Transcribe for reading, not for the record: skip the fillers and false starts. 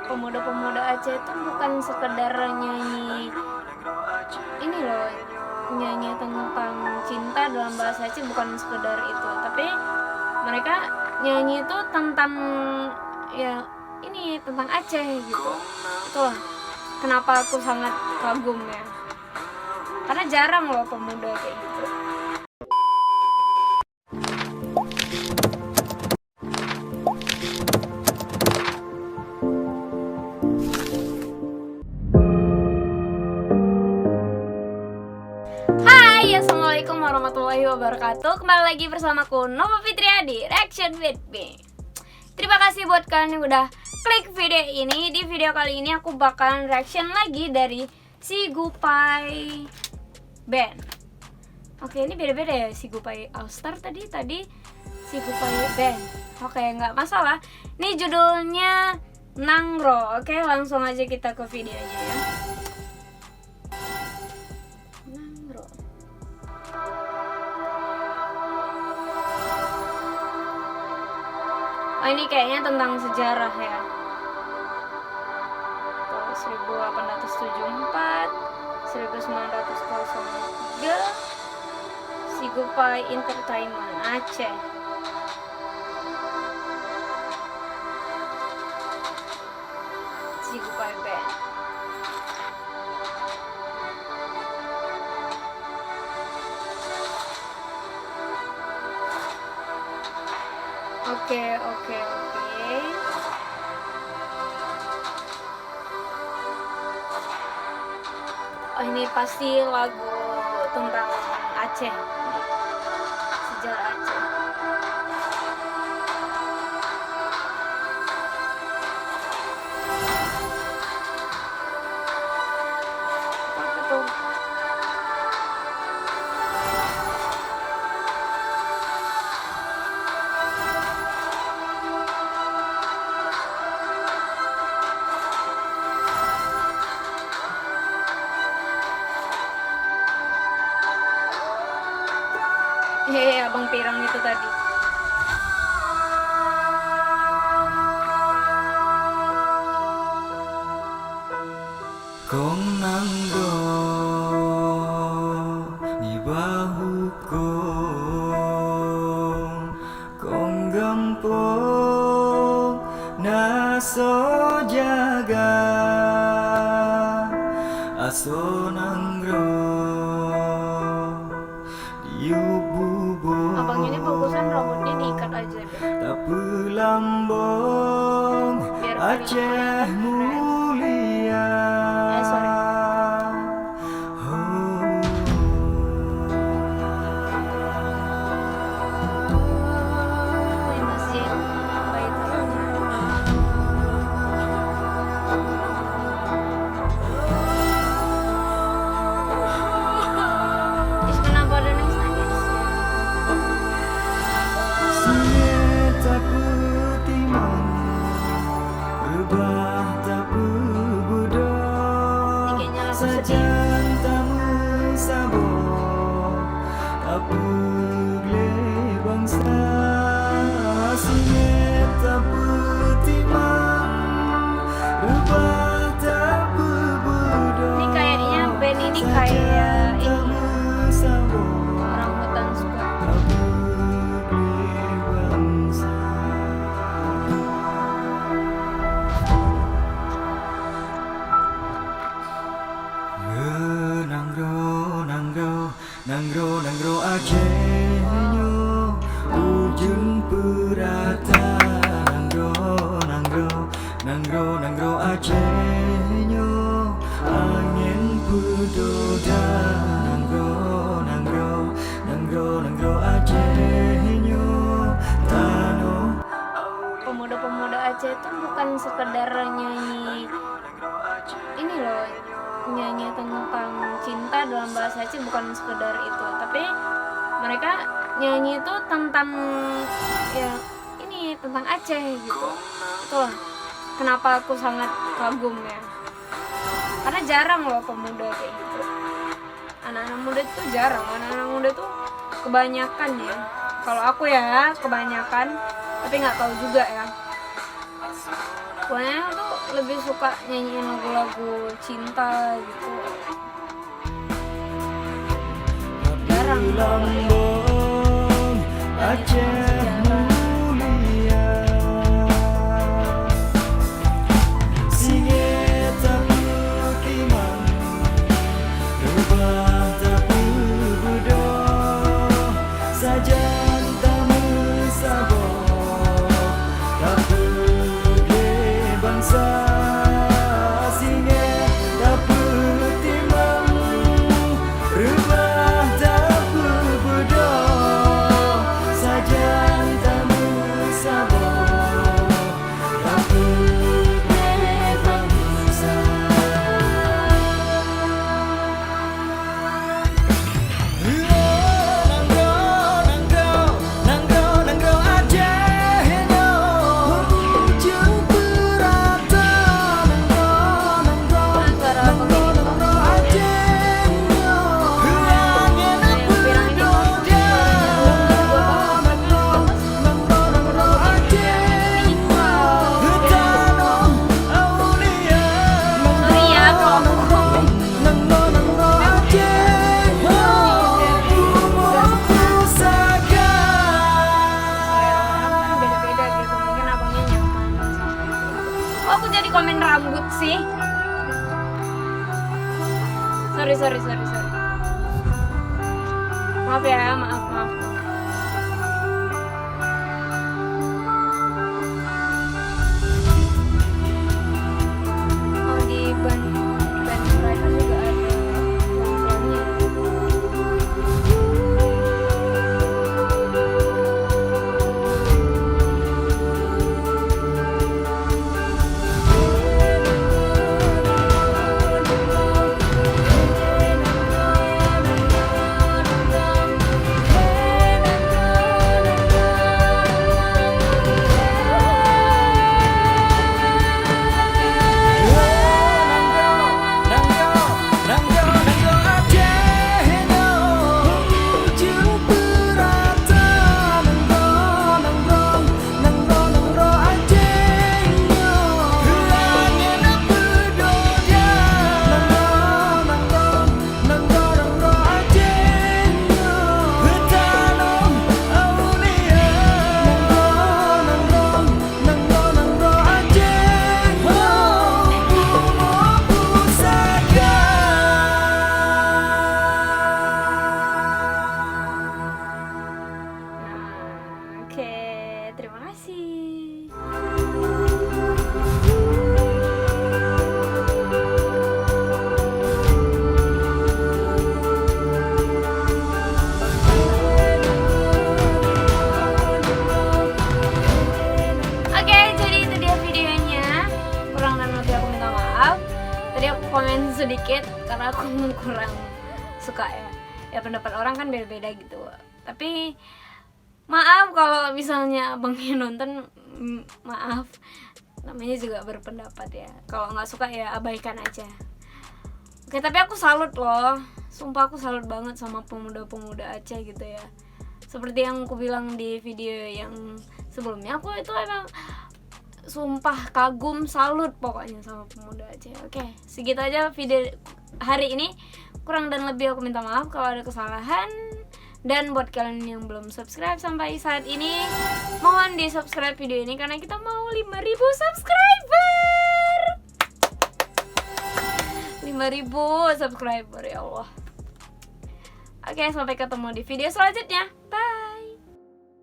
pemuda-pemuda Aceh itu bukan sekedar nyanyi ini loh, nyanyi tentang cinta dalam bahasa Aceh, bukan sekedar itu, tapi mereka nyanyi itu tentang ya ini tentang Aceh gitu. Itulah kenapa aku sangat kagum ya, karena jarang loh pemuda kayak gitu. Hai, assalamualaikum warahmatullahi wabarakatuh. Kembali lagi bersamaku Nova Fitria di Reaction with Me. Terima kasih buat kalian yang udah klik video ini. Di video kali ini aku bakalan reaction lagi dari Si Gupai Band. Oke, ini beda-beda ya, Si Gupai All-Star tadi Si Gupai Band. Oke, nggak masalah. Ini judulnya Nangro. Oke, langsung aja kita ke videonya ya. Nangro. Oh, ini kayaknya tentang sejarah ya. Tuh, 1874, 1903, Si Gupai Entertainment Aceh. Si Gupai Band. Oke. Oh, ini pasti lagu tentang Aceh, sejarah Aceh. Apa tuh? Hehe, Abang Pirang itu tadi. Kong nanggo di bahuku, kong gempung naso jaga aso nangro diububu. Abang ini bagusan rambutnya diikat aja deh. Tapi lambung Biar Aceh mulia. sorry. Ini masih baik Is, kenapa ada nangis-nangis? Sengit tak timang, rebah tak budok, Ini kayaknya lagu sedih. sajan tamu sabok, tak pugle bangsa. Sengit tak timang, rebah tak budok. Ini kayaknya band ini kayak ini orang hutan suka. Nangro Aceh-nyo ujung perata. Nangro Aceh-nyo angin pedoda. Nangro Aceh-nyo tanah. Pemuda-pemuda Aceh itu bukan sekedar nyanyi ini loh, nyanyi tentang cinta dalam bahasa Aceh, bukan sekedar itu, tapi mereka nyanyi itu tentang ya ini tentang Aceh gitu. Itulah kenapa aku sangat kagum ya, karena jarang loh pemuda kayak gitu. Anak-anak muda itu jarang, anak-anak muda tuh kebanyakan ya, kalau aku ya kebanyakan, tapi nggak tahu juga ya. pokoknya tuh lebih suka nyanyiin lagu-lagu cinta gitu. Jarang Lambung Aceh mulia, singe tak timang, rubah tak budo, sajan tamu sabo, tak pergi bangsa, singe tak timang, rubah tak budo, sajan tamu sabo, tak pergi bangsa. Nanggro Aceh no, menuju berata. Nanggro Aceh no, angin berdoda. Nanggro Aceh no, tanah aulia. sorry ya kalau aku Nanggro Aceh no, pusaka. beda-beda gitu, mungkin abangnya nyaman sama itu. Oh, aku jadi komen rambut sih. Sorry. Maaf ya, maaf. Oh, di band mereka juga ada perempuannya. Nanggro Aceh no, menuju berata. Nanggro Aceh no, angin berdoda. Nanggro Aceh no, tanah aulia. Nanggro Aceh no, pusaka. Nah, oke, terima kasih. Oke, jadi itu dia videonya. Kurang dan lebih aku minta maaf. Tadi aku komen sedikit karena aku kurang suka ya. Ya pendapat orang kan beda-beda gitu. Tapi maaf kalau misalnya abangnya nonton, maaf. Namanya juga berpendapat ya. Kalau nggak suka ya abaikan aja. Oke, tapi aku salut loh. Sumpah aku salut banget sama pemuda-pemuda Aceh gitu ya. Seperti yang aku bilang di video yang sebelumnya, aku itu emang sumpah kagum, salut pokoknya sama pemuda Aceh. Oke, segitu aja video hari ini. Kurang dan lebih aku minta maaf kalau ada kesalahan. Dan buat kalian yang belum subscribe sampai saat ini, mohon di subscribe video ini karena kita mau 5.000 subscriber. 5.000 subscriber, ya Allah. Oke, sampai ketemu di video selanjutnya. Bye.